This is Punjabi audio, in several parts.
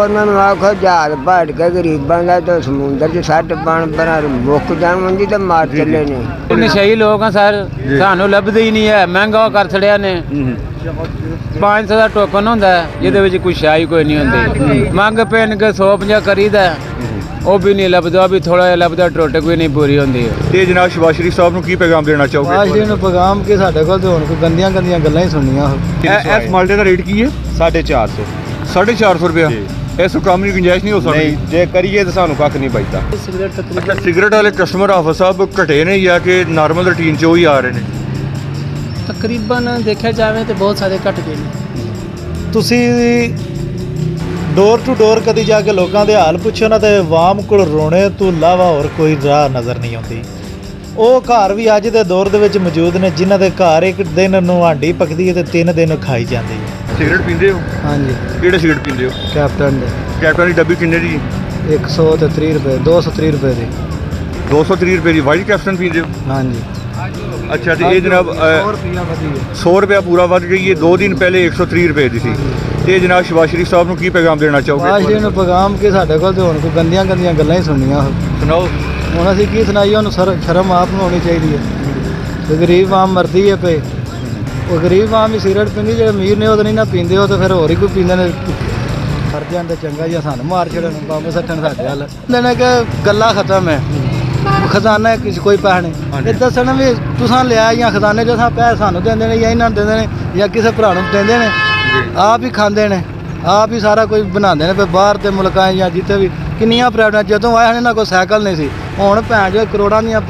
उन्होंने आखो जहाज भट के गरीबों का तो समुद्र च सट पान बना मुक जान मंदी तो मार चले ने नशेई लोग हैं सर सानू लभदे ही नहीं है महंगा कर छड़िया ने 500 का टोकन होंदा है जिहदे विच कोई शाई कोई नहीं होंदी मंग पेन के 150 करीदा ਉਹ ਵੀ ਨਹੀਂ ਲੱਭਦਾ ਵੀ ਥੋੜਾ ਜਿਹਾ ਲੱਭਦਾ ਟੁੱਟ ਕੋਈ ਨਹੀਂ ਪੂਰੀ ਹੁੰਦੀ ਤੇ ਜਨਾਬ ਸ਼ਬਾਜ਼ ਸ਼ਰੀਫ ਸਾਹਿਬ ਨੂੰ ਕੀ ਪੈਗਾਮ ਦੇਣਾ ਚਾਹੋਗੇ ਸ਼ਬਾਜ਼ ਸ਼ਰੀਫ ਨੂੰ ਪੈਗਾਮ ਕਿ ਸਾਡੇ ਕੋਲ ਤੇ ਹੁਣ ਕੋਈ ਗੰਦੀਆਂ ਗੱਲਾਂ ਹੀ ਸੁਣਨੀਆਂ ਇਸ ਮਾਲਟੇ ਦਾ ਰੇਟ ਕੀ ਹੈ 450 450 ਰੁਪਇਆ ਇਸ ਕੰਮ ਦੀ ਗੁੰਜਾਇਸ਼ ਨਹੀਂ ਹੋ ਸਕਦੀ ਨਹੀਂ ਜੇ ਕਰੀਏ ਤਾਂ ਸਾਨੂੰ ਕੱਖ ਨਹੀਂ ਬਚਦਾ ਅੱਛਾ ਸਿਗਰਟ ਵਾਲੇ ਕਸਟਮਰ ਹਾਫਿਜ਼ ਸਾਹਿਬ ਘਟੇ ਨੇ ਜਾਂ ਕਿ ਨਾਰਮਲ ਰੂਟੀਨ 'ਚ ਉਹੀ ਆ ਰਹੇ ਨੇ ਤਕਰੀਬਨ ਦੇਖਿਆ ਜਾਵੇ ਤੇ ਬਹੁਤ ਸਾਰੇ ਘਟ ਗਏ ਨੇ ਤੁਸੀਂ ਡੋਰ ਟੂ ਡੋਰ ਕਦੀ ਜਾ ਕੇ ਲੋਕਾਂ ਦੇ ਹਾਲ ਪੁੱਛੋ ਨਾ ਤੇ ਆਵਾਮ ਕੋਲ ਰੋਣੇ ਤੋਂ ਇਲਾਵਾ ਹੋਰ ਕੋਈ ਰਾਹ ਨਜ਼ਰ ਨਹੀਂ ਆਉਂਦੀ ਉਹ ਘਰ ਵੀ ਅੱਜ ਦੇ ਦੌਰ ਦੇ ਵਿੱਚ ਮੌਜੂਦ ਨੇ ਜਿਨ੍ਹਾਂ ਦੇ ਘਰ ਇੱਕ ਦਿਨ ਨੂੰ ਹਾਂਡੀ ਪੱਕਦੀ ਹੈ ਤੇ 3 ਦਿਨ ਖਾਈ ਜਾਂਦੀ ਹੈ ਸਿਗਰਟ ਪੀਂਦੇ ਹੋ ਹਾਂਜੀ ਕਿਹੜੇ ਸਿਗਰਟ ਪੀਂਦੇ ਹੋ ਕੈਪਟਨ ਦੇ ਕੈਪਟਨ ਦੀ ਡੱਬੀ ਕਿੰਨੇ ਦੀ 130 ਰੁਪਏ 230 ਰੁਪਏ ਦੀ 230 ਰੁਪਏ ਦੀ ਵਾਈਟ ਕੈਪਟਨ ਪੀਂਦੇ ਹੋ ਹਾਂਜੀ ਅੱਛਾ ਤੇ ਇਹ ਜਨਾਬ 100 ਰੁਪਇਆ ਵਧੀ ਹੈ 100 ਰੁਪਇਆ ਪੂਰਾ ਵੱਧ ਗਈ ਹੈ 2 ਦਿਨ ਪਹਿਲੇ 130 ਰੁਪਏ ਦੀ ਸੀ ਤੇ ਜਨਾਬ ਸ਼ਬਾਜ਼ ਸ਼ਰੀਫ ਸਾਹਿਬ ਨੂੰ ਕੀ ਪੈਗਾਮ ਦੇਣਾ ਚਾਹੋਗੇ ਸ਼ਬਾਜ਼ ਸ਼ਰੀਫ ਨੂੰ ਪੈਗਾਮ ਕਿ ਸਾਡੇ ਕੋਲ ਤੇ ਹੁਣ ਕੋਈ ਗੰਦੀਆਂ ਗੱਲਾਂ ਹੀ ਸੁਣਨੀਆਂ ਸੁਣਾਓ ਹੁਣ ਅਸੀਂ ਕੀ ਸੁਣਾਈਏ ਉਹਨੂੰ ਸ਼ਰਮ ਆਪ ਨੂੰ ਹੋਣੀ ਚਾਹੀਦੀ ਹੈ ਤੇ ਗਰੀਬ ਆਮ ਮਰਦੀ ਹੈ ਪਏ ਉਹ ਗਰੀਬ ਆਮ ਹੀ ਸਿਗਰਟ ਪੀਂਦੇ ਜਿਹੜੇ ਅਮੀਰ ਨੇ ਉਹ ਤਾਂ ਨਹੀਂ ਨਾ ਪੀਂਦੇ ਉਹ ਤਾਂ ਫਿਰ ਹੋਰ ਹੀ ਕੋਈ ਪੀਂਦੇ ਨੇ ਫਰ ਜਾਂਦੇ ਚੰਗਾ ਜਾਂ ਸਾਨੂੰ ਮਾਰ ਛੱਡਣ ਬੰਬ ਸੱਟਣ ਸਾਡੇ ਵੱਲ ਲੈਣਾ ਕਿ ਗੱਲਾਂ ਖਤਮ ਹੈ ਖਜ਼ਾਨਾ ਕਿਸੇ ਕੋਈ ਪੈਸਾ ਨਹੀਂ ਇਹ ਦੱਸਣਾ ਵੀ ਤੁਸੀਂ ਲਿਆ ਜਾਂ ਖਜ਼ਾਨੇ 'ਚ ਅਸਾਂ ਪੈਸੇ ਸਾਨੂੰ ਦਿੰਦੇ ਨੇ ਜਾਂ ਇਹਨਾਂ ਨੂੰ ਦਿੰਦੇ ਨੇ ਜਾਂ ਕਿਸੇ ਭਰਾ ਨੂੰ ਦਿੰਦੇ ਨੇ ਆਪ ਹੀ ਖਾਂਦੇ ਨੇ ਆਪ ਹੀ ਸਾਰਾ ਕੁਝ ਬਣਾਉਂਦੇ ਨੇ ਬਾਹਰ ਦੇ ਮੁਲਕਾਂ ਜਾਂ ਜਿੱਥੇ ਵੀ ਕਿੰਨੀਆਂ ਪ੍ਰਾਪਰਟੀਆਂ ਜਦੋਂ ਆਏ ਹਨ ਇਹਨਾਂ ਕੋਲ ਸਾਈਕਲ ਨਹੀਂ ਸੀ ਹੁਣ ਭੈਣ ਜੋ ਕਰੋੜਾਂ ਦੀਆਂ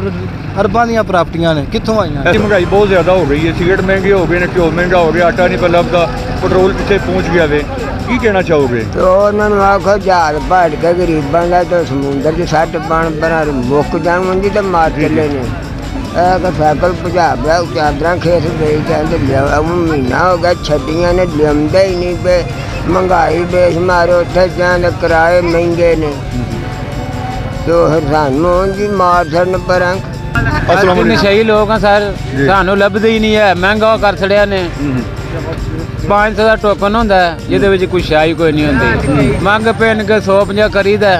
ਅਰਬਾਂ ਦੀਆਂ ਪ੍ਰਾਪਰਟੀਆਂ ਨੇ ਕਿੱਥੋਂ ਆਈਆਂ ਮਹਿੰਗਾਈ ਬਹੁਤ ਜ਼ਿਆਦਾ ਹੋ ਗਈ ਹੈ ਸਿਗਰਟ ਮਹਿੰਗੇ ਹੋ ਗਏ ਨੇ ਘਿਓ ਮਹਿੰਗਾ ਹੋ ਗਿਆ ਆਟਾ ਨਹੀਂ ਲੱਭਦਾ ਪੈਟਰੋਲ ਪਿੱਛੇ ਪਹੁੰਚ ਗਿਆ ਵੇ ਕੀ ਕਹਿਣਾ ਚਾਹੋਗੇ तो उन्होंने आखो जहाज भट के गरीबों का तो समुद्र च सट पान बना मुक जान मंदी तो मार चले ने साइकिल भजा पिया चादर खेत बेच जाते महीना हो गया छड्डियां ने लियाते ही नहीं पे महंगाई बेच मारे उत्थे जाने किराए महंगे ने तो सानू जी मार छड़न पर नशेई लोग हैं सर सानू लभदे ही नहीं है महंगा कर छड़िया ने 500 का टोकन होंदा है जिहदे विच कोई शाई कोई नहीं होंदी मंग पेन के 150 करीदा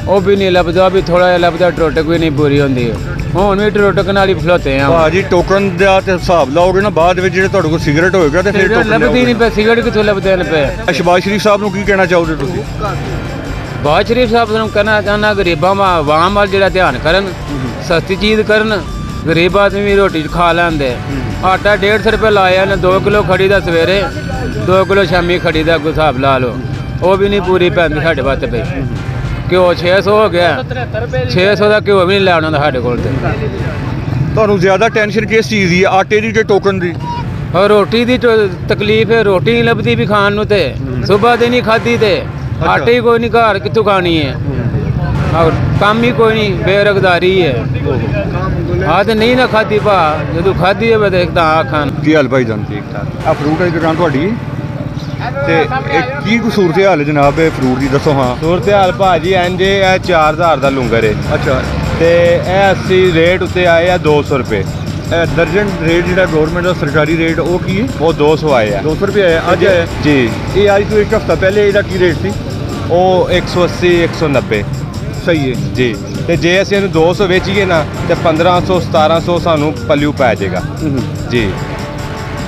ਉਹ ਵੀ ਨਹੀਂ ਲੱਭਦਾ ਵੀ ਥੋੜਾ ਜਿਹਾ ਲੱਭਦਾ ਟੁੱਟ ਕੋਈ ਨਹੀਂ ਪੂਰੀ ਹੁੰਦੀ ਹੁਣ ਵੀ ਟੁੱਟ ਨਾਲ ਹੀ ਫਲੋਤੇ ਆ ਭਾਜੀ ਟੋਕਨ ਦਾ ਤੇ ਹਿਸਾਬ ਲਾਓਗੇ ਨਾ ਬਾਅਦ ਵਿੱਚ ਜਿਹੜੇ ਤੁਹਾਡੇ ਕੋਲ ਸਿਗਰਟ ਹੋਏਗਾ ਤੇ ਫਿਰ ਟੋਕਨ ਲੱਭਦੀ ਨਹੀਂ ਪਈ ਸਿਗਰਟ ਕਿੱਥੋਂ ਲੱਭਦੇ ਨੇ ਪਏ ਸ਼ਬਾਜ਼ ਸ਼ਰੀਫ ਸਾਹਿਬ ਨੂੰ ਕੀ ਕਹਿਣਾ ਚਾਹੋਗੇ ਤੁਸੀਂ ਬਾਦ ਸ਼ਰੀਫ ਸਾਹਿਬ ਨੂੰ ਕਹਿਣਾ ਚਾਹੁੰਦਾ ਗਰੀਬਾਂ ਆਵਾਮ ਵੱਲ ਜਿਹੜਾ ਧਿਆਨ ਕਰਨ ਸਸਤੀ ਚੀਜ਼ ਕਰਨ ਗਰੀਬ ਆਦਮੀ ਵੀ ਰੋਟੀ ਖਾ ਲੈਂਦੇ ਆਟਾ 150 ਰੁਪਏ ਲਾਇਆ ਨੇ 2 ਕਿਲੋ ਖੜੀ ਦਾ ਸਵੇਰੇ 2 ਕਿਲੋ ਸ਼ਾਮੀ ਖੜੀ ਦਾ ਕੋਈ ਹਿਸਾਬ ਲਾ ਲਓ ਉਹ ਵੀ ਨਹੀਂ ਪੂਰੀ ਪੈਂਦੀ ਸਾਡੇ ਵਾਸਤੇ ਪਈ ਘਿਓ 600 ਹੋ ਗਿਆ 600 ਦਾ ਘਿਓ ਵੀ ਨਹੀਂ ਲੈਣਾ ਹੁੰਦਾ ਸਾਡੇ ਕੋਲ ਤੇ ਤੁਹਾਨੂੰ ਜ਼ਿਆਦਾ ਟੈਨਸ਼ਨ ਕਿਸ ਚੀਜ਼ ਦੀ ਹੈ ਆਟੇ ਦੀ ਤੇ ਟੋਕਨ ਦੀ ਔਰ ਰੋਟੀ ਦੀ ਤਕਲੀਫ ਹੈ ਰੋਟੀ ਨਹੀਂ ਲੱਭਦੀ ਵੀ ਖਾਣ ਨੂੰ ਤੇ ਸਵੇਰ ਦੀ ਨਹੀਂ ਖਾਧੀ ਤੇ ਆਟੇ ਹੀ ਕੋਈ ਨਹੀਂ ਘਰ ਕਿੱਥੋਂ ਖਾਣੀ ਹੈ ਔਰ ਕੰਮ ਹੀ ਕੋਈ ਨਹੀਂ ਬੇਰੁਜ਼ਗਾਰੀ ਹੈ ਆਹ ਤੇ ਨਹੀਂ ਨਾ ਖਾਧੀ ਭਾ ਜਦੋਂ ਖਾਧੀ ਹੈ ਦੇਖਦਾ ਆ ਖਾਣ ਕੀ ਹਾਲ ਭਾਈ ਜਾਨ ਠੀਕ ਠਾਕ ਆ ਫਰੂਟ ਦੀ ਦੁਕਾਨ ਤੁਹਾਡੀ ਤੇ ਇਹ ਕੀ ਕੋਈ ਸੂਰਤ ਹਾਲ ਹੈ ਜਨਾਬ ਇਹ ਫਰੂਟ ਦੀ ਦੱਸੋ ਹਾਂ ਸੂਰਤ ਹਾਲ ਭਾਜੀ ਇੰਜ ਇਹ 4000 ਦਾ ਲੂੰਗਰ ਹੈ ਅੱਛਾ ਤੇ ਇਹ 80 ਰੇਟ ਉੱਤੇ ਆਏ ਆ 200 ਰੁਪਏ ਦਰਜਨ ਰੇਟ ਜਿਹੜਾ ਗਵਰਨਮੈਂਟ ਦਾ ਸਰਕਾਰੀ ਰੇਟ ਉਹ ਕੀ ਹੈ ਉਹ 200 ਆਏ ਆ 200 ਰੁਪਏ ਆਇਆ ਅੱਜ ਆਇਆ ਜੀ ਇਹ ਅੱਜ ਤੋਂ ਇੱਕ ਹਫ਼ਤਾ ਪਹਿਲੇ ਇਹਦਾ ਕੀ ਰੇਟ ਸੀ ਉਹ 180 190 ਸਹੀ ਹੈ ਜੀ ਤੇ ਜੇ ਅਸੀਂ ਇਹਨੂੰ 200 ਵੇਚੀਏ ਨਾ ਤੇ 1500 1700 ਸਾਨੂੰ ਪੱਲਿਓ ਪੈ ਜਾਏਗਾ ਜੀ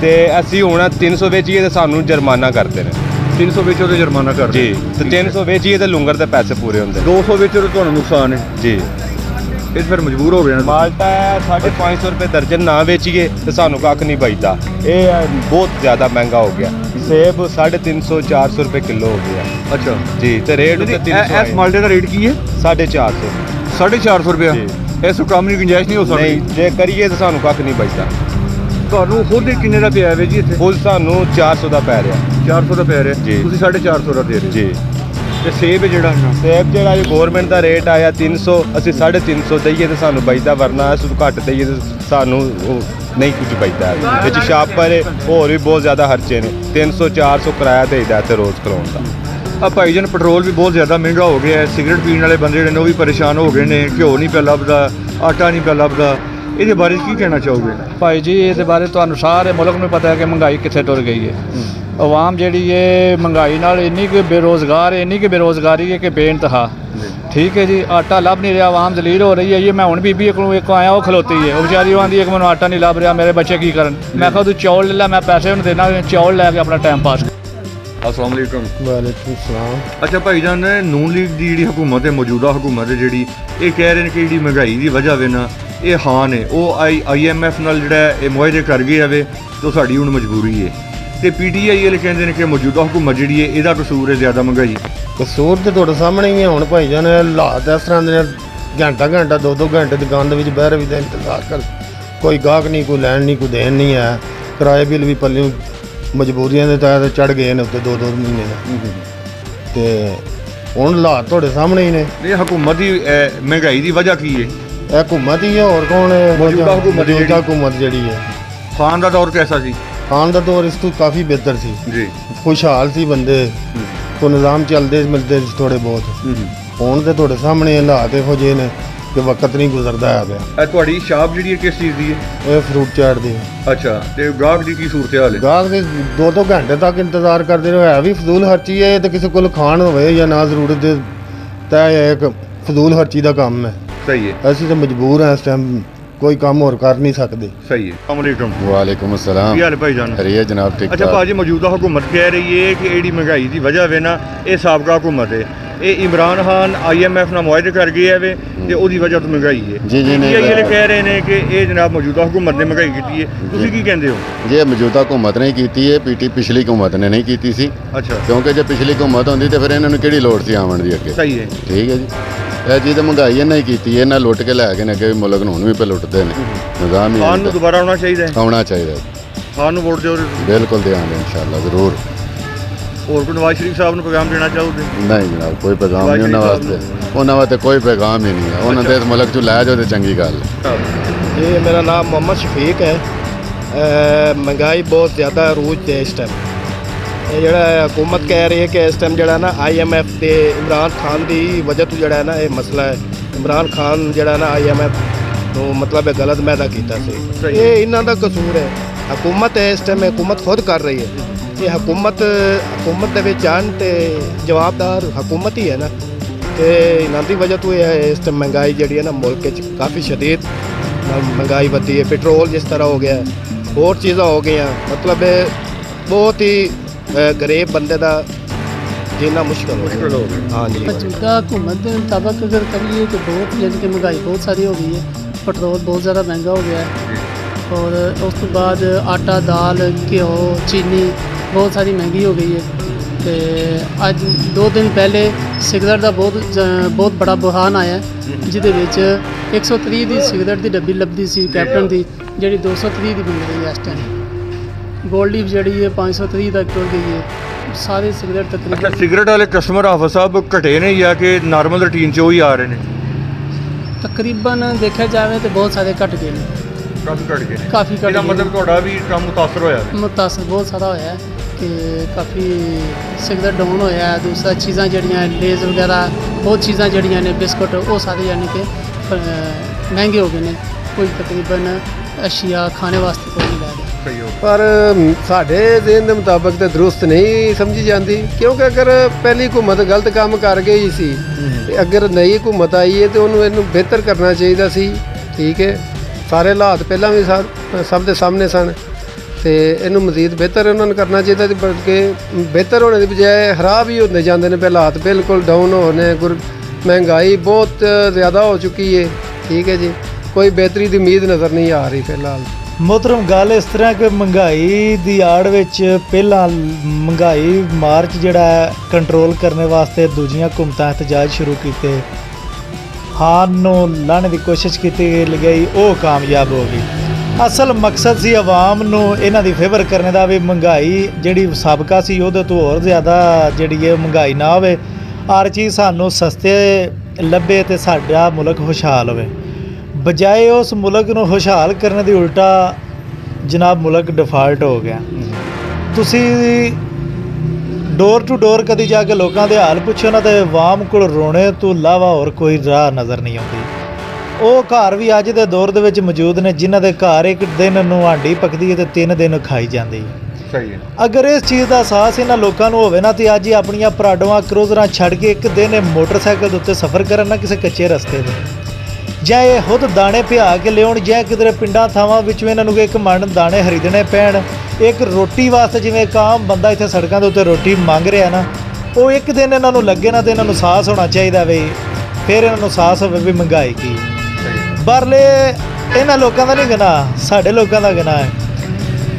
ਤੇ ਅਸੀਂ ਹੁਣ 300 ਵੇਚੀਏ ਤੇ ਸਾਨੂੰ ਜੁਰਮਾਨਾ ਕਰਦੇ ਨੇ 300 ਵੇਚੋ ਤੇ ਜੁਰਮਾਨਾ ਕਰਦੇ ਜੀ ਤੇ 300 ਵੇਚੀਏ ਤੇ ਲੂੰਗਰ ਦੇ ਪੈਸੇ ਪੂਰੇ ਹੁੰਦੇ 200 ਵੇਚੋ ਤੇ ਤੁਹਾਨੂੰ ਨੁਕਸਾਨ ਹੈ ਜੀ ਇਹ ਫਿਰ ਮਜਬੂਰ ਹੋ ਗਏ ਨਾ ਮਾਲਟਾ 550 ਰੁਪਏ ਦਰਜਨ ਨਾ ਵੇਚੀਏ ਤੇ ਸਾਨੂੰ ਕੱਖ ਨਹੀਂ ਬਚਦਾ ਇਹ ਬਹੁਤ ਜ਼ਿਆਦਾ ਮਹਿੰਗਾ ਹੋ ਗਿਆ ਸੇਬ 350 400 ਰੁਪਏ ਕਿਲੋ ਹੋ ਗਿਆ ਅੱਛਾ ਜੀ ਤੇ ਰੇਟ ਉੱਤੇ 300 ਇਸ ਮਾਲਟੇ ਦਾ ਰੇਟ ਕੀ ਹੈ 450 450 ਰੁਪਏ ਇਸ ਕੰਮ ਦੀ ਗੁੰਜਾਇਸ਼ ਨਹੀਂ ਹੋ ਸਕਦੀ ਨਹੀਂ ਜੇ ਕਰੀਏ ਤਾਂ ਸਾਨੂੰ ਕੱਖ ਨਹੀਂ ਬਚਦਾ ਤੁਹਾਨੂੰ ਖੁਦ ਕਿੰਨੇ ਦਾ ਪਿਆ ਵੇ ਜੀ ਇੱਥੇ ਫੁੱਲ ਸਾਨੂੰ 400 ਦਾ ਪੈ ਰਿਹਾ 400 ਦਾ ਪੈ ਰਿਹਾ ਜੀ। ਤੁਸੀਂ 450 ਦਾ ਦੇ ਰਹੇ ਜੀ ਤੇ ਸੇਬ ਜਿਹੜਾ ਸੇਬ ਜਿਹੜਾ ਇਹ ਗਵਰਨਮੈਂਟ ਦਾ ਰੇਟ ਆਇਆ 300 ਅਸੀਂ 350 ਦਈਏ ਤੇ ਸਾਨੂੰ ਬਚਦਾ ਵਰਨਾ ਅਸੀਂ ਘੱਟ ਦਈਏ ਤੇ ਸਾਨੂੰ ਉਹ ਨਹੀਂ ਕੁਝ ਬਚਦਾ ਵਿੱਚ ਸ਼ਾਪਰ ਹੋਰ ਵੀ ਬਹੁਤ ਜ਼ਿਆਦਾ ਖਰਚੇ ਨੇ 300 400 ਕਿਰਾਇਆ ਦੇਈਦਾ ਤੇ ਰੋਜ਼ ਕਰਾਉਣ ਦਾ ਆ ਭਾਈ ਜਨ ਪੈਟਰੋਲ ਵੀ ਬਹੁਤ ਜ਼ਿਆਦਾ ਮਹਿੰਗਾ ਹੋ ਗਿਆ ਹੈ ਸਿਗਰਟ ਪੀਣ ਵਾਲੇ ਬੰਦੇ ਜਿਹੜੇ ਨੇ ਉਹ ਵੀ ਪਰੇਸ਼ਾਨ ਹੋ ਗਏ ਨੇ ਘਿਓ ਨਹੀਂ ਪਿਆ ਲੱਭਦਾ ਆਟਾ ਨਹੀਂ ਪਿਆ ਲੱਭਦਾ ਇਹਦੇ ਬਾਰੇ ਕੀ ਕਹਿਣਾ ਚਾਹੋਗੇ ਭਾਈ ਜੀ ਇਹਦੇ ਬਾਰੇ ਤੁਹਾਨੂੰ ਸਾਰੇ ਮੁਲਕ ਨੂੰ ਪਤਾ ਹੈ ਕਿ ਮਹਿੰਗਾਈ ਕਿੱਥੇ ਟੁਰ ਗਈ ਹੈ ਆਵਾਮ ਜਿਹੜੀ ਹੈ ਮਹਿੰਗਾਈ ਨਾਲ ਇੰਨੀ ਕਿ ਬੇਰੋਜ਼ਗਾਰ ਹੈ, ਇੰਨੀ ਕਿ ਬੇਰੋਜ਼ਗਾਰੀ ਹੈ ਕਿ ਬੇਇੰਤਹਾ। ਠੀਕ ਹੈ ਜੀ, ਆਟਾ ਲੱਭ ਨਹੀਂ ਰਿਹਾ, ਆਵਾਮ ਦਲੀਲ ਹੋ ਰਹੀ ਹੈ ਜੀ। ਮੈਂ ਹੁਣ ਬੀਬੀ ਕੋਲੋਂ ਇੱਕ ਆਇਆ, ਉਹ ਖਲੋਤੀ ਹੈ, ਉਹ ਵਿਚਾਰੀ ਆਂਦੀ ਹੈ ਕਿ ਮੈਨੂੰ ਆਟਾ ਨਹੀਂ ਲੱਭ ਰਿਹਾ, ਮੇਰੇ ਬੱਚੇ ਕੀ ਕਰਨ। ਮੈਂ ਕਿਹਾ ਤੂੰ ਚੌਲ ਲੈ ਲੈ, ਮੈਂ ਪੈਸੇ ਉਹਨੂੰ ਦੇਣਾ, ਚੌਲ ਲੈ ਕੇ ਆਪਣਾ ਟਾਈਮ ਪਾਸ। अस्सलाम वालेकुम। ਵਾਲੇਕੁਮ ਸਲਾਮ। ਅੱਛਾ ਭਾਈਜਾਨ, ਨੂਨ ਲੀਗ ਦੀ ਜਿਹੜੀ ਹਕੂਮਤ ਹੈ, ਮੌਜੂਦਾ ਹਕੂਮਤ ਹੈ ਜਿਹੜੀ, ਇਹ ਕਹਿ ਰਹੇ ਨੇ ਕਿ ਜਿਹੜੀ ਮਹਿੰਗਾਈ ਦੀ ਵਜ੍ਹਾ ਵੇ ਨਾ, ਇਹ ਹਾਂ ਨੇ ਉਹ IMF ਨਾਲ ਜਿਹੜਾ ਇਹ ਮੁਆਹਦੇ ਕਰ ਗਏ ਆਵੇ, ਤੇ ਸਾਡੀ ਹੁਣ ਮਜਬੂਰੀ ਹੈ। ਤੇ PTI ਵਾਲੇ ਕਹਿੰਦੇ ਨੇ ਕਿ ਮੌਜੂਦਾ ਹਕੂਮਤ ਜਿਹੜੀ ਹੈ ਇਹਦਾ ਕਸੂਰ ਹੈ ਜ਼ਿਆਦਾ ਮਹਿੰਗਾਈ। ਕਸੂਰ ਤੇ ਤੁਹਾਡੇ ਸਾਹਮਣੇ ਹੀ ਹੈ। ਹੁਣ ਭਾਈ ਜਾਨ ਹਾਲਾਤ ਇਸ ਤਰ੍ਹਾਂ ਦੇ ਨੇ, ਘੰਟਾ 2-2 ਘੰਟੇ ਦੁਕਾਨ ਦੇ ਵਿੱਚ ਬਹਿ ਵੀ ਦਾ ਇੰਤਜ਼ਾਰ ਕਰ, ਕੋਈ ਗਾਹਕ ਨਹੀਂ, ਕੋਈ ਲੈਣ ਨਹੀਂ, ਕੋਈ ਦੇਣ ਨਹੀਂ ਹੈ। ਕਿਰਾਏ ਬਿੱਲ ਵੀ ਪੱਲੇ ਮਜਬੂਰੀਆਂ ਦੇ ਤਹਿਤ ਚੜ ਗਏ ਨੇ ਉੱਤੇ 2-2 ਮਹੀਨੇ ਦਾ। ਤੇ ਹੁਣ ਹਾਲਾਤ ਤੁਹਾਡੇ ਸਾਹਮਣੇ ਹੀ ਨੇ। ਇਹ ਹਕੂਮਤ ਦੀ ਮਹਿੰਗਾਈ ਦੀ ਵਜ੍ਹਾ ਕੀ ਹੈ? ਇਹ ਹਕੂਮਤ ਹੀ ਹੈ, ਹੋਰ ਕੌਣ ਹੈ? ਮੌਜੂਦਾ ਹਕੂਮਤ ਜਿਹੜੀ ਹੈ। ਖਾਨ ਦਾ ਦੌਰ ਕੈਸਾ ਸੀ? ਖਾਨ ਦਾ ਦੌਰ ਇਸ ਤੋਂ ਕਾਫੀ ਬਿਹਤਰ ਸੀ ਜੀ, ਖੁਸ਼ਹਾਲ ਸੀ ਬੰਦੇ, ਕੋ ਨਿਜ਼ਾਮ ਚੱਲਦੇ ਮਿਲਦੇ ਸੀ ਥੋੜੇ ਬਹੁਤ। ਹੁਣ ਤੇ ਤੁਹਾਡੇ ਸਾਹਮਣੇ ਹਾਲਾਤ ਇਹੋ ਜਿਹੇ ਨੇ ਕਿ ਵਕਤ ਨਹੀਂ ਗੁਜ਼ਰਦਾ ਆ ਗਿਆ। ਇਹ ਤੁਹਾਡੀ ਸ਼ਾਪ ਜਿਹੜੀ ਹੈ ਕਿਸ ਚੀਜ਼ ਦੀ ਹੈ? ਇਹ ਫਰੂਟ ਚਾਟ ਦੀ ਹੈ। ਅੱਛਾ, ਤੇ ਗਾਹਕ ਦੀ ਕੀ ਸੂਰਤ ਹਾਲ ਹੈ? ਗਾਹਕ ਦੇ 2-2 ਘੰਟੇ ਤੱਕ ਇੰਤਜ਼ਾਰ ਕਰਦੇ ਰਹੇ, ਹੈ ਵੀ ਫਜ਼ੂਲ ਖਰਚੀ ਹੈ। ਤੇ ਕਿਸੇ ਕੋਲ ਖਾਣ ਹੋਵੇ ਜਾਂ ਨਾ ਜ਼ਰੂਰਤ ਦੇ ਤਾਂ ਇਹ ਇੱਕ ਫਜ਼ੂਲ ਖਰਚੀ ਦਾ ਕੰਮ ਹੈ। ਸਹੀ ਹੈ, ਅਸੀਂ ਤਾਂ ਮਜਬੂਰ ਹਾਂ, ਇਸ ਟਾਈਮ ਕੋਈ ਕੰਮ ਹੋਰ ਕਰ ਨਹੀਂ ਸਕਦੇ। ਸਹੀ ਹੈ। अस्सलाम वालेकुम अस्सलाम। ਕੀ ਹਾਲ ਹੈ ਭਾਈਜਾਨ? अरे जनाब ठीक ਅੱਛਾ ठाक। ਭਾਜੀ, ਮੌਜੂਦਾ ਹਕੂਮਤ ਕਹਿ ਰਹੀ ਹੈ ਕਿ ਜਿਹੜੀ ਮਹਿੰਗਾਈ ਦੀ ਵਜ੍ਹਾ ਵੇ ਨਾ, ਇਹ ਸਾਬਕਾ ਹਕੂਮਤ ਹੈ। ਇਹ ਇਮਰਾਨ ਖਾਨ IMF ਨਾਲ ਮੁਆਹਦੇ ਕਰ ਗਏ ਹੈ ਵੇ, ਤੇ ਉਹਦੀ ਵਜ੍ਹਾ ਤੋਂ ਮਹਿੰਗਾਈ ਹੈ। ਜੀ ਜੀ ਨਹੀਂ, ਇਹ ਕਹਿ ਰਹੇ ਨੇ ਕਿ ਇਹ ਜਨਾਬ ਮੌਜੂਦਾ ਹਕੂਮਤ ਨੇ ਮਹਿੰਗਾਈ ਕੀਤੀ ਹੈ। ਤੁਸੀਂ ਕੀ ਕਹਿੰਦੇ ਹੋ? ये मौजूदा हुकूमत ने ਕੀਤੀ ਹੈ, ਪਿਛਲੀ हुकूमत ने नहीं ਕੀਤੀ ਸੀ। ਅੱਛਾ, ਕਿਉਂਕਿ ਜੇ ਪਿਛਲੀ हुकूमत ਹੁੰਦੀ ਤੇ ਫਿਰ ਇਹਨਾਂ ਨੂੰ ਕਿਹੜੀ ਲੋੜ ਸੀ ਆਉਣ ਦੀ ਅੱਗੇ। ਸਹੀ ਹੈ। ਠੀਕ ਹੈ ਜੀ, ਇਹ ਚੀਜ਼ ਤਾਂ ਮਹਿੰਗਾਈ ਇਹਨਾਂ ਹੀ ਕੀਤੀ ਹੈ। ਇਹਨਾਂ ਲੁੱਟ ਕੇ ਲੈ ਕੇ ਨੇ ਅੱਗੇ ਵੀ ਮੁਲਕ ਨੂੰ ਹੁਣ ਵੀ ਪੇ ਲੁੱਟਦੇ ਨੇ। ਨਿਜ਼ਾਮ ਹੀ ਖਾਨ ਨੂੰ ਦੁਬਾਰਾ ਆਉਣਾ ਚਾਹੀਦਾ ਹੈ। ਆਉਣਾ ਚਾਹੀਦਾ। ਖਾਨ ਨੂੰ ਵੋਟ ਦਿਓ। ਬਿਲਕੁਲ ਦੇਵਾਂਗੇ ਇਨਸ਼ਾਅੱਲਾ ਜ਼ਰੂਰ। ਹੋਰ ਕੋਈ ਨਵਾਜ਼ ਸ਼ਰੀਫ ਸਾਹਿਬ ਨੂੰ ਪੈਗਾਮ ਦੇਣਾ ਚਾਹੋਗੇ? ਨਹੀਂ ਜਨਾਬ, ਕੋਈ ਪੈਗਾਮ ਨਹੀਂ ਉਹਨਾਂ ਵਾਸਤੇ। ਉਹਨਾਂ ਵਾਸਤੇ ਕੋਈ ਪੈਗਾਮ ਹੀ ਨਹੀਂ ਹੈ। ਉਹਨਾਂ ਦੇ ਇਸ ਮੁਲਕ ਚੋਂ ਲੈ ਜਾਓ ਤੇ ਚੰਗੀ ਗੱਲ ਹੈ। ਇਹ ਮੇਰਾ ਨਾਮ ਮੁਹੰਮਦ ਸ਼ਫੀਕ ਹੈ। ਮਹਿੰਗਾਈ ਬਹੁਤ ਜ਼ਿਆਦਾ ਅਰੂਜ 'ਤੇ ਇਸ ਟਾਈਮ। ਇਹ ਜਿਹੜਾ ਹਕੂਮਤ ਕਹਿ ਰਹੀ ਹੈ ਕਿ ਇਸ ਟਾਈਮ ਜਿਹੜਾ ਨਾ IMF ਤੇ ਇਮਰਾਨ ਖਾਨ ਦੀ ਵਜ੍ਹਾ ਤੋਂ ਜਿਹੜਾ ਨਾ ਇਹ ਮਸਲਾ ਹੈ। ਇਮਰਾਨ ਖਾਨ ਜਿਹੜਾ ਨਾ IMF ਨੂੰ ਮਤਲਬ ਇਹ ਗਲਤ ਮੈਦਾ ਕੀਤਾ ਸੀ। ਇਹ ਇਹਨਾਂ ਦਾ ਕਸੂਰ ਹੈ। ਹਕੂਮਤ ਇਸ ਟਾਈਮ ਹਕੂਮਤ ਖੁਦ ਕਰ ਰਹੀ ਹੈ। ਇਹ ਹਕੂਮਤ ਦੇ ਵਿੱਚ ਆਉਣ ਤੇ ਜਵਾਬਦਾਰ ਹਕੂਮਤ ਹੀ ਹੈ ਨਾ। ਤੇ ਇਹਨਾਂ ਦੀ ਵਜ੍ਹਾ ਤੋਂ ਇਹ ਇਸ ਟਾਈਮ ਮਹਿੰਗਾਈ ਜਿਹੜੀ ਹੈ ਨਾ ਮੁਲਕ 'ਚ ਕਾਫੀ ਸ਼ਦੀਦ ਮਹਿੰਗਾਈ ਵਧੀ ਹੈ। ਪੈਟਰੋਲ ਜਿਸ ਤਰ੍ਹਾਂ ਹੋ ਗਿਆ, ਹੋਰ ਚੀਜ਼ਾਂ ਹੋ ਗਈਆਂ, ਮਤਲਬ ਇਹ ਬਹੁਤ ਹੀ ਗਰੀਬ ਬੰਦੇ ਦਾ जीना मुश्किल हो गया। हाँ जी, मौजूदा हुकूमत के मुताबिक अगर करिए तो बहुत यानी कि महंगाई बहुत सारी हो गई है। पेट्रोल बहुत ज़्यादा महंगा हो गया है और उस तो बाद आटा दाल घ्यो चीनी बहुत सारी महंगी हो गई है। तो अज 2 दिन पहले सिगरट का बहुत बड़ा बुहान आया जिहदे विच 130 की सिगरट की डब्बी लभदी सी कैप्टन की, जिहड़ी 230 की मिल रही है इस टाइम। गोल्ड लीफ जिहड़ी है 530 तक टुर गई है। सारे सिगरट अच्छा, तकरीबन सिगरेट वाले कस्टमर हाफिज साहब घटे ने या कि नॉर्मल रूटीन च ही आ रहे हैं? तकरीबन देखा जाए तो बहुत सारे घट गए हैं, काफी घट गए ने। काफ़ी घट ਇਹਦਾ गए ਮਤਲਬ ਤੁਹਾਡਾ ਵੀ ਕੰਮ ਮੁਤਾਸਰ ਹੋਇਆ ਹੈ। मुतासर बहुत सारा होया है कि काफ़ी सिगरट डाउन होया है। दूसरा चीज़ां जड़ियाँ लेज वगैरह बहुत चीज़ां जड़ियाँ ने बिस्कुट वो सारे यानी कि महंगे हो गए हैं। कोई तकरीबन अशिया खाने वास्ते कोई नहीं ला रहा। ਸਹੀ ਹੋ ਪਰ ਸਾਡੇ ਜ਼ਿਹਨ ਦੇ ਮੁਤਾਬਕ ਤਾਂ ਦਰੁਸਤ ਨਹੀਂ ਸਮਝੀ ਜਾਂਦੀ, ਕਿਉਂਕਿ ਅਗਰ ਪਹਿਲੀ ਹੁਕੂਮਤ ਗਲਤ ਕੰਮ ਕਰ ਗਈ ਸੀ ਤੇ ਅਗਰ ਨਈ ਹੁਕੂਮਤ ਆਈ ਹੈ ਤੇ ਉਹਨੂੰ ਇਹਨੂੰ ਬਿਹਤਰ ਕਰਨਾ ਚਾਹੀਦਾ ਸੀ। ਠੀਕ ਹੈ, ਸਾਰੇ ਹਾਲਾਤ ਪਹਿਲਾਂ ਵੀ ਸਭ ਦੇ ਸਾਹਮਣੇ ਸਨ ਤੇ ਇਹਨੂੰ ਮਜ਼ੀਦ ਬਿਹਤਰ ਉਹਨਾਂ ਨੂੰ ਕਰਨਾ ਚਾਹੀਦਾ ਸੀ, ਬਲਕਿ ਬਿਹਤਰ ਹੋਣੇ ਦੀ ਬਜਾਏ ਖਰਾਬ ਹੀ ਹੁੰਦੇ ਜਾਂਦੇ ਨੇ। ਪਹਿਲਾਂ ਹਾਲਾਤ ਬਿਲਕੁਲ ਡਾਊਨ ਹੋ ਨੇ, ਮਹਿੰਗਾਈ ਬਹੁਤ ਜ਼ਿਆਦਾ ਹੋ ਚੁੱਕੀ ਹੈ। ਠੀਕ ਹੈ ਜੀ, ਕੋਈ ਬਿਹਤਰੀ ਦੀ ਉਮੀਦ ਨਜ਼ਰ ਨਹੀਂ ਆ ਰਹੀ ਫਿਲਹਾਲ। ਮੁਹਤਰਮ ਗੱਲ ਇਸ ਤਰ੍ਹਾਂ ਕਿ ਮਹਿੰਗਾਈ ਦੀ ਆੜ ਵਿੱਚ ਪਹਿਲਾਂ ਮਹਿੰਗਾਈ ਮਾਰਚ ਜਿਹੜਾ ਕੰਟਰੋਲ ਕਰਨ ਵਾਸਤੇ ਦੂਜੀਆਂ ਹੁਕੂਮਤਾਂ ਇhtਜਾਜ ਸ਼ੁਰੂ ਕੀਤੇ, ਖਾਨ ਨੂੰ ਲਾਹਣ ਦੀ ਕੋਸ਼ਿਸ਼ ਕੀਤੀ ਗਈ, ਉਹ ਕਾਮਯਾਬ ਹੋ ਗਈ। ਅਸਲ ਮਕਸਦ ਸੀ ਆਵਾਮ ਨੂੰ ਇਹਨਾਂ ਦੀ ਫੇਵਰ ਕਰਨ ਦਾ, ਵੀ ਮਹਿੰਗਾਈ ਜਿਹੜੀ ਸਾਬਕਾ ਸੀ ਉਹਦੇ ਤੋਂ ਹੋਰ ਜ਼ਿਆਦਾ ਜਿਹੜੀ ਹੈ ਮਹਿੰਗਾਈ ਨਾ ਹੋਵੇ, ਹਰ ਚੀਜ਼ ਸਾਨੂੰ ਸਸਤੇ ਲੱਭੇ ਤੇ ਸਾਡਾ ਮੁਲਕ ਖੁਸ਼ਹਾਲ ਹੋਵੇ। ਬਜਾਏ ਉਸ ਮੁਲਕ ਨੂੰ ਖੁਸ਼ਹਾਲ ਕਰਨ ਦੀ ਉਲਟਾ ਜਨਾਬ ਮੁਲਕ ਡਿਫਾਲਟ ਹੋ ਗਿਆ। ਤੁਸੀਂ ਡੋਰ ਟੂ ਡੋਰ ਕਦੀ ਜਾ ਕੇ ਲੋਕਾਂ ਦੇ ਹਾਲ ਪੁੱਛੋ ਨਾ ਤੇ ਆਵਾਮ ਕੋਲ ਰੋਣੇ ਤੋਂ ਇਲਾਵਾ ਹੋਰ ਕੋਈ ਰਾਹ ਨਜ਼ਰ ਨਹੀਂ ਆਉਂਦੀ। ਉਹ ਘਰ ਵੀ ਅੱਜ ਦੇ ਦੌਰ ਦੇ ਵਿੱਚ ਮੌਜੂਦ ਨੇ ਜਿਨ੍ਹਾਂ ਦੇ ਘਰ ਇੱਕ ਦਿਨ ਨੂੰ ਹਾਂਡੀ ਪੱਕਦੀ ਹੈ ਤੇ 3 ਦਿਨ ਖਾਈ ਜਾਂਦੀ ਹੈ। ਸਹੀ ਹੈ। ਅਗਰ ਇਸ ਚੀਜ਼ ਦਾ ਅਹਿਸਾਸ ਇਹਨਾਂ ਲੋਕਾਂ ਨੂੰ ਹੋਵੇ ਨਾ ਤੇ ਅੱਜ ਹੀ ਆਪਣੀਆਂ ਪਰਾਡੋਆਂ ਕਰੂਜ਼ਰਾਂ ਛੱਡ ਕੇ ਇੱਕ ਦਿਨ ਇਹ ਮੋਟਰਸਾਈਕਲ ਦੇ ਉੱਤੇ ਸਫ਼ਰ ਕਰਨ ਨਾ ਕਿਸੇ ਕੱਚੇ ਰਸਤੇ 'ਤੇ, ਜਾਂ ਇਹ ਖੁਦ ਦਾਣੇ ਪਿਆ ਕੇ ਲਿਆਉਣ, ਜਾਂ ਕਿਧਰੇ ਪਿੰਡਾਂ ਥਾਵਾਂ ਵਿੱਚੋਂ ਇਹਨਾਂ ਨੂੰ ਇੱਕ ਮਣ ਦਾਣੇ ਖਰੀਦਣੇ ਪੈਣ, ਇੱਕ ਰੋਟੀ ਵਾਸਤੇ ਜਿਵੇਂ ਇੱਕ ਆਮ ਬੰਦਾ ਇੱਥੇ ਸੜਕਾਂ ਦੇ ਉੱਤੇ ਰੋਟੀ ਮੰਗ ਰਿਹਾ ਨਾ, ਉਹ ਇੱਕ ਦਿਨ ਇਹਨਾਂ ਨੂੰ ਲੱਗੇ ਨਾ ਤੇ ਇਹਨਾਂ ਨੂੰ ਸਾਹਸ ਹੋਣਾ ਚਾਹੀਦਾ ਵੀ ਫਿਰ ਇਹਨਾਂ ਨੂੰ ਸਾਹਸ ਹੋਵੇ ਵੀ ਮਹਿੰਗਾਈ ਕੀ। ਬਾਹਰਲੇ ਇਹਨਾਂ ਲੋਕਾਂ ਦਾ ਨਹੀਂ ਗੁਨਾਹ, ਸਾਡੇ ਲੋਕਾਂ ਦਾ ਗੁਨਾਹ ਹੈ।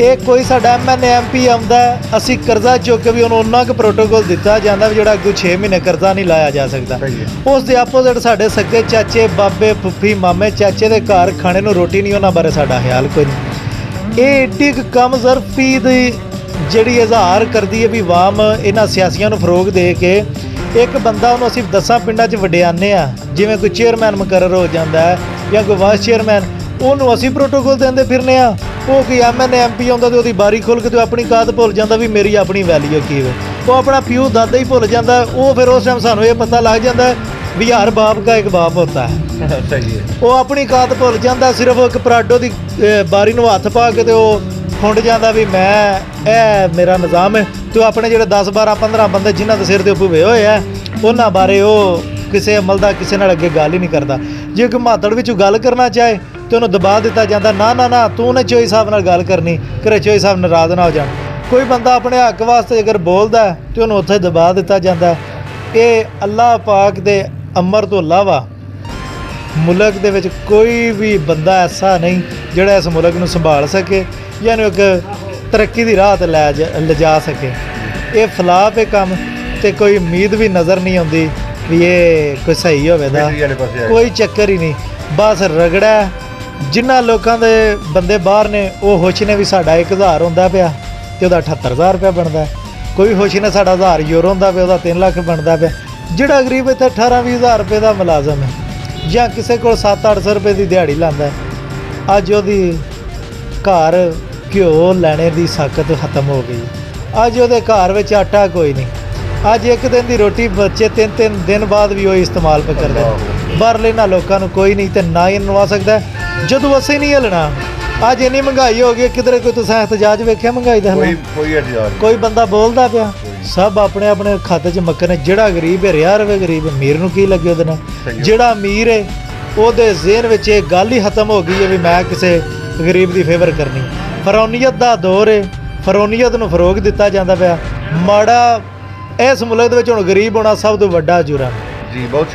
ਇਹ ਕੋਈ ਸਾਡਾ MNA MP ਆਉਂਦਾ, ਅਸੀਂ ਕਰਜ਼ਾ ਚੁੱਕ ਕੇ ਵੀ ਉਹਨੂੰ ਉਹਨਾਂ ਕੁ ਪ੍ਰੋਟੋਕੋਲ ਦਿੱਤਾ ਜਾਂਦਾ ਵੀ ਜਿਹੜਾ ਅੱਗੋਂ 6 ਮਹੀਨੇ ਕਰਜ਼ਾ ਨਹੀਂ ਲਾਇਆ ਜਾ ਸਕਦਾ। ਉਸ ਦੇ ਆਪੋਜ਼ਿਟ ਸਾਡੇ ਸੱਗੇ ਚਾਚੇ, ਬਾਬੇ, ਫੁੱਫੀ, ਮਾਮੇ, ਚਾਚੇ ਦੇ ਘਰ ਖਾਣੇ ਨੂੰ ਰੋਟੀ ਨਹੀਂ, ਉਹਨਾਂ ਬਾਰੇ ਸਾਡਾ ਖਿਆਲ ਕੋਈ ਨਹੀਂ। ਇਹ ਏਡੀ ਕੁ ਕਮ ਜ਼ਰਫੀ ਦੀ ਜਿਹੜੀ ਇਜ਼ਹਾਰ ਕਰਦੀ ਹੈ ਵੀ ਵਾਮ ਇਹਨਾਂ ਸਿਆਸੀਆਂ ਨੂੰ ਫਰੋਗ ਦੇ ਕੇ ਇੱਕ ਬੰਦਾ ਉਹਨੂੰ ਅਸੀਂ 10 ਪਿੰਡਾਂ 'ਚ ਵਡਿਆਨੇ ਆ, ਜਿਵੇਂ ਕੋਈ ਚੇਅਰਮੈਨ ਮੁਕਰਰ ਹੋ ਜਾਂਦਾ ਹੈ ਜਾਂ ਕੋਈ ਵਾਈਸ ਚੇਅਰਮੈਨ, ਉਹਨੂੰ ਅਸੀਂ ਪ੍ਰੋਟੋਕੋਲ ਦਿੰਦੇ ਫਿਰਨੇ ਆ। ਉਹ ਕੋਈ MNA MP ਆਉਂਦਾ ਤੇ ਉਹਦੀ ਬਾਰੀ ਖੋਲ੍ਹ ਕੇ ਤੇ ਆਪਣੀ ਕਾਤ ਭੁੱਲ ਜਾਂਦਾ ਵੀ ਮੇਰੀ ਆਪਣੀ ਵੈਲਿਊ ਕੀ ਹੈ। ਉਹ ਆਪਣਾ ਪਿਓ ਦਾਦਾ ਹੀ ਭੁੱਲ ਜਾਂਦਾ। ਉਹ ਫਿਰ ਉਸ ਟਾਈਮ ਸਾਨੂੰ ਇਹ ਪਤਾ ਲੱਗ ਜਾਂਦਾ ਵੀ ਯਾਰ ਬਾਪ ਦਾ ਇੱਕ ਬਾਪ ਹੁੰਦਾ ਹੈ। ਸਹੀ ਹੈ। ਉਹ ਆਪਣੀ ਕਾਤ ਭੁੱਲ ਜਾਂਦਾ, ਸਿਰਫ ਇੱਕ ਪਰਾਡੋ ਦੀ ਬਾਰੀ ਨੂੰ ਹੱਥ ਪਾ ਕੇ ਤੇ ਉਹ ਖੁੰਡ ਜਾਂਦਾ ਵੀ ਮੈਂ ਇਹ ਮੇਰਾ ਨਿਜ਼ਾਮ ਹੈ। ਤੇ ਆਪਣੇ ਜਿਹੜੇ 10 12 15 ਬੰਦੇ ਜਿਨ੍ਹਾਂ ਦੇ ਸਿਰ ਦੇ ਭੁਵੇ ਹੋਏ ਆ ਉਹਨਾਂ ਬਾਰੇ ਉਹ ਕਿਸੇ ਅਮਲ ਦਾ ਕਿਸੇ ਨਾਲ ਅੱਗੇ ਗੱਲ ਹੀ ਨਹੀਂ ਕਰਦਾ। ਜੇ ਕੋਈ ਮਾਤੜ ਵਿੱਚੋਂ ਗੱਲ ਕਰਨਾ ਚਾਹੇ ਤੇ ਉਹਨੂੰ ਦਬਾ ਦਿੱਤਾ ਜਾਂਦਾ, ਨਾ ਤੂੰ ਨੇ ਚੋਈ ਸਾਹਿਬ ਨਾਲ ਗੱਲ ਕਰਨੀ, ਘਰੇ ਚੋਈ ਸਾਹਿਬ ਨਾਰਾਜ਼ ਨਾ ਹੋ ਜਾਣ। ਕੋਈ ਬੰਦਾ ਆਪਣੇ ਹੱਕ ਵਾਸਤੇ ਅਗਰ ਬੋਲਦਾ ਤੇ ਉਹਨੂੰ ਉੱਥੇ ਦਬਾ ਦਿੱਤਾ ਜਾਂਦਾ। ਇਹ ਅੱਲਾਹ ਪਾਕ ਦੇ ਅਮਰ ਤੋਂ ਇਲਾਵਾ ਮੁਲਕ ਦੇ ਵਿੱਚ ਕੋਈ ਵੀ ਬੰਦਾ ਐਸਾ ਨਹੀਂ ਜਿਹੜਾ ਇਸ ਮੁਲਕ ਨੂੰ ਸੰਭਾਲ ਸਕੇ ਜਾਂ ਇਹਨੂੰ ਇੱਕ ਤਰੱਕੀ ਦੀ ਰਾਹ 'ਤੇ ਲਿਜਾ ਸਕੇ। ਇਹ ਫਲਾਪ ਇਹ ਕੰਮ ਤੇ ਕੋਈ ਉਮੀਦ ਵੀ ਨਜ਼ਰ ਨਹੀਂ ਆਉਂਦੀ ਵੀ ਇਹ ਕੋਈ ਸਹੀ ਹੋਵੇਗਾ। ਕੋਈ ਚੱਕਰ ਹੀ ਨਹੀਂ, ਬਸ ਰਗੜਾ। ਜਿਨ੍ਹਾਂ ਲੋਕਾਂ ਦੇ ਬੰਦੇ ਬਾਹਰ ਨੇ ਉਹ ਹੋਸ਼ ਨੇ ਵੀ ਸਾਡਾ 1000 ਹੁੰਦਾ ਪਿਆ ਤੇ ਉਹਦਾ 78000 ਰੁਪਇਆ ਬਣਦਾ। ਕੋਈ ਹੋਸ਼ ਨੇ ਸਾਡਾ 1000 ਯੂਰੋ ਹੁੰਦਾ ਪਿਆ ਉਹਦਾ 3 ਲੱਖ ਬਣਦਾ ਪਿਆ। ਜਿਹੜਾ ਗਰੀਬ ਇੱਥੇ 18-20 ਹਜ਼ਾਰ ਰੁਪਏ ਦਾ ਮੁਲਾਜ਼ਮ ਹੈ ਜਾਂ ਕਿਸੇ ਕੋਲ 700-800 ਰੁਪਏ ਦੀ ਦਿਹਾੜੀ ਲਾਉਂਦਾ, ਅੱਜ ਉਹਦੀ ਘਰ ਘਿਓ ਲੈਣੇ ਦੀ ਸਾਕਤ ਖਤਮ ਹੋ ਗਈ। ਅੱਜ ਉਹਦੇ ਘਰ ਵਿੱਚ ਆਟਾ ਕੋਈ ਨਹੀਂ। ਅੱਜ ਇੱਕ ਦਿਨ ਦੀ ਰੋਟੀ ਬੱਚੇ 3-3 ਦਿਨ ਬਾਅਦ ਵੀ ਉਹ ਇਸਤੇਮਾਲ ਪੇ ਕਰਦੇ। ਬਾਹਰਲੇ ਇਹਨਾਂ ਲੋਕਾਂ ਨੂੰ ਕੋਈ ਨਹੀਂ ਤੇ ਨਾ ਹੀ ਨਵਾ ਸਕਦਾ ਜਦੋਂ ਅਸੀਂ ਨਹੀਂ ਹਿੱਲਣਾ। ਅੱਜ ਇੰਨੀ ਮਹਿੰਗਾਈ ਹੋ ਗਈ, ਕਿਧਰੇ ਕੋਈ ਤੁਸੀਂ ਇhtਜਾਜ ਵੇਖਿਆ ਮਹਿੰਗਾਈ ਦਾ? ਕੋਈ ਬੰਦਾ ਬੋਲਦਾ ਪਿਆ? ਸਭ ਆਪਣੇ ਆਪਣੇ ਖਾਤੇ 'ਚ ਮੱਕਰ ਨੇ। ਜਿਹੜਾ ਗਰੀਬ ਹੈ ਰਿਹਾ ਰਵੇ ਗਰੀਬ, ਅਮੀਰ ਨੂੰ ਕੀ ਲੱਗੇ ਉਹਦੇ ਨਾਲ। ਜਿਹੜਾ ਅਮੀਰ ਹੈ ਉਹਦੇ ਜ਼ਿਹਨ ਵਿੱਚ ਇਹ ਗੱਲ ਹੀ ਖਤਮ ਹੋ ਗਈ ਹੈ ਵੀ ਮੈਂ ਕਿਸੇ ਗਰੀਬ ਦੀ ਫੇਵਰ ਕਰਨੀ। ਫਰੌਨੀਅਤ ਦਾ ਦੌਰ ਹੈ, ਫਰੌਨੀਅਤ ਨੂੰ ਫਰੋਗ ਦਿੱਤਾ ਜਾਂਦਾ ਪਿਆ। ਮਾੜਾ ਇਸ ਮੁਲਕ ਦੇ ਵਿੱਚ ਹੁਣ ਗਰੀਬ ਹੋਣਾ ਸਭ ਤੋਂ ਵੱਡਾ ਜੁਰਮ। ਜੀ ਬਹੁਤ